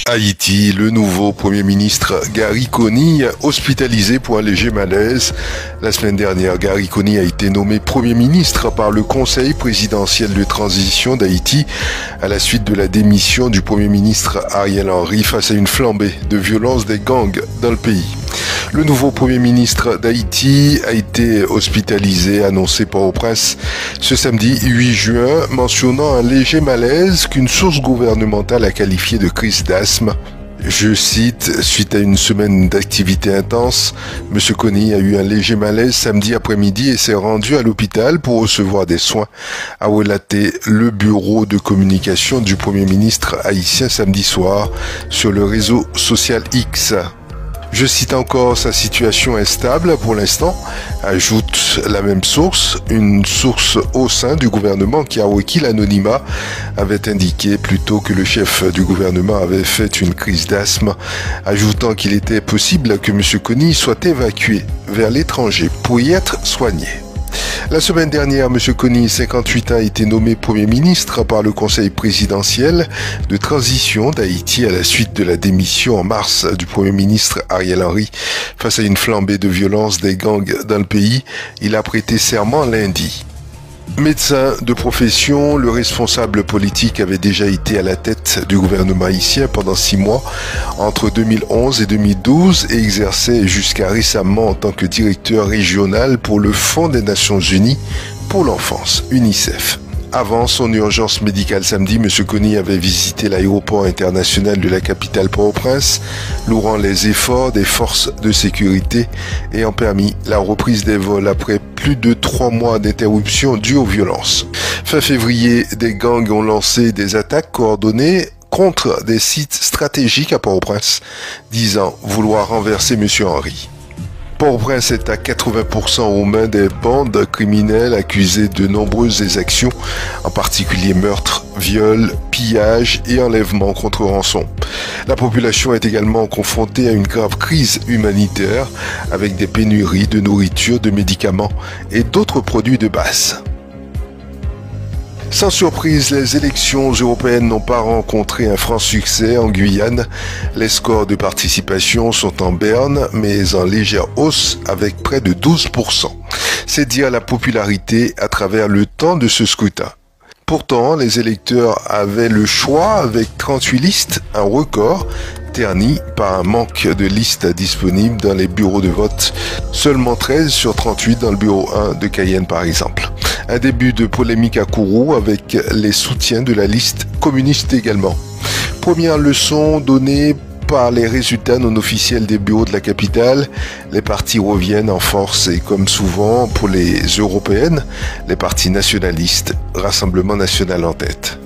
Haïti, le nouveau Premier ministre Gary Conille, hospitalisé pour un léger malaise. La semaine dernière, Gary Conille a été nommé Premier ministre par le Conseil présidentiel de transition d'Haïti à la suite de la démission du Premier ministre Ariel Henry face à une flambée de violence des gangs dans le pays. Le nouveau Premier ministre d'Haïti a été hospitalisé, annoncé par Port-au-Prince ce samedi 8 juin, mentionnant un léger malaise qu'une source gouvernementale a qualifié de crise d'asthme. Je cite, suite à une semaine d'activité intense, M. Conille a eu un léger malaise samedi après-midi et s'est rendu à l'hôpital pour recevoir des soins, a relaté le bureau de communication du Premier ministre haïtien samedi soir sur le réseau social X. Je cite encore, sa situation est stable pour l'instant, ajoute la même source, une source au sein du gouvernement qui a requis l'anonymat, avait indiqué plutôt que le chef du gouvernement avait fait une crise d'asthme, ajoutant qu'il était possible que M. Conille soit évacué vers l'étranger pour y être soigné. La semaine dernière, M. Conille, 58 ans, a été nommé Premier ministre par le Conseil présidentiel de transition d'Haïti à la suite de la démission en mars du Premier ministre Ariel Henry. Face à une flambée de violence des gangs dans le pays, il a prêté serment lundi. Médecin de profession, le responsable politique avait déjà été à la tête du gouvernement haïtien pendant 6 mois, entre 2011 et 2012, et exerçait jusqu'à récemment en tant que directeur régional pour le Fonds des Nations Unies pour l'enfance, UNICEF. Avant son urgence médicale samedi, M. Conille avait visité l'aéroport international de la capitale Port-au-Prince, louant les efforts des forces de sécurité ayant permis la reprise des vols après plus de 3 mois d'interruption due aux violences. Fin février, des gangs ont lancé des attaques coordonnées contre des sites stratégiques à Port-au-Prince, disant vouloir renverser M. Henry. Port-au-Prince est à 80% aux mains des bandes criminelles accusées de nombreuses exactions, en particulier meurtres, viols, pillages et enlèvements contre rançon. La population est également confrontée à une grave crise humanitaire avec des pénuries de nourriture, de médicaments et d'autres produits de base. Sans surprise, les élections européennes n'ont pas rencontré un franc succès en Guyane. Les scores de participation sont en berne, mais en légère hausse avec près de 12%. C'est dire la popularité à travers le temps de ce scrutin. Pourtant, les électeurs avaient le choix avec 38 listes, un record, terni par un manque de listes disponibles dans les bureaux de vote. Seulement 13 sur 38 dans le bureau 1 de Cayenne par exemple. Un début de polémique à Kourou avec les soutiens de la liste communiste également. Première leçon donnée par les résultats non officiels des bureaux de la capitale, les partis reviennent en force et comme souvent pour les européennes, les partis nationalistes, Rassemblement national en tête.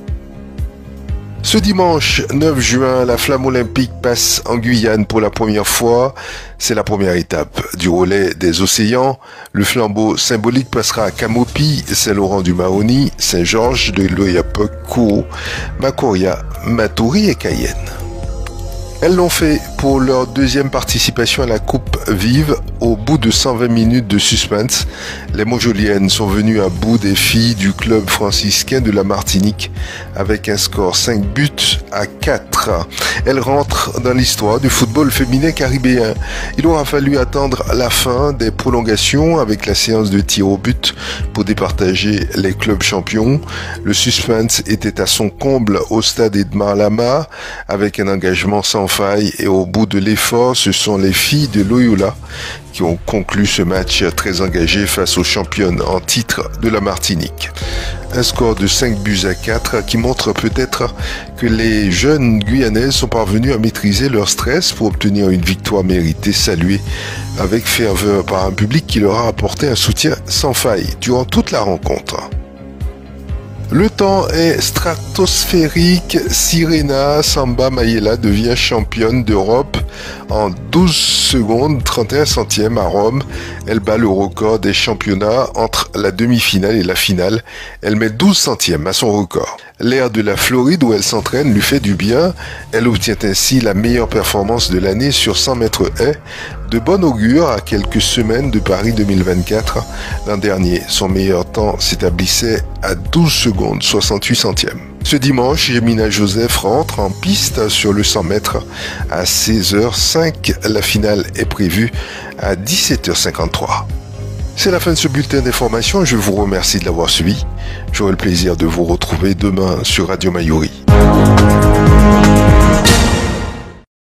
Ce dimanche 9 juin, la flamme olympique passe en Guyane pour la première fois. C'est la première étape du relais des océans. Le flambeau symbolique passera à Camopi, Saint-Laurent-du-Maroni, Saint-Georges de l'Oyapock, Kourou, Macoria, Matoury et Cayenne. Elles l'ont fait pour leur deuxième participation à la Coupe Vive. Au bout de 120 minutes de suspense, les Mojoliennes sont venues à bout des filles du club franciscain de la Martinique avec un score 5-4. Elles rentrent dans l'histoire du football féminin caribéen. Il aura fallu attendre la fin des prolongations avec la séance de tir au but pour départager les clubs champions. Le suspense était à son comble au stade Edmar Lama avec un engagement sans faille et au bout de l'effort, ce sont les filles de Loyola qui ont conclu ce match très engagé face aux championnes en titre de la Martinique. Un score de 5-4 qui montre peut-être que les jeunes Guyanaises sont parvenues à maîtriser leur stress pour obtenir une victoire méritée saluée avec ferveur par un public qui leur a apporté un soutien sans faille durant toute la rencontre. Le temps est stratosphérique. Sirena Samba Mayela devient championne d'Europe en 12 secondes 31 centièmes à Rome. Elle bat le record des championnats entre la demi-finale et la finale. Elle met 12 centièmes à son record. L'air de la Floride où elle s'entraîne lui fait du bien. Elle obtient ainsi la meilleure performance de l'année sur 100 mètres haies, de bon augure à quelques semaines de Paris 2024. L'an dernier, son meilleur temps s'établissait à 12 secondes 68 centièmes. Ce dimanche, Jemina Joseph rentre en piste sur le 100 mètres à 16h05. La finale est prévue à 17h53. C'est la fin de ce bulletin d'information. Je vous remercie de l'avoir suivi. J'aurai le plaisir de vous retrouver demain sur Radio Mayuri.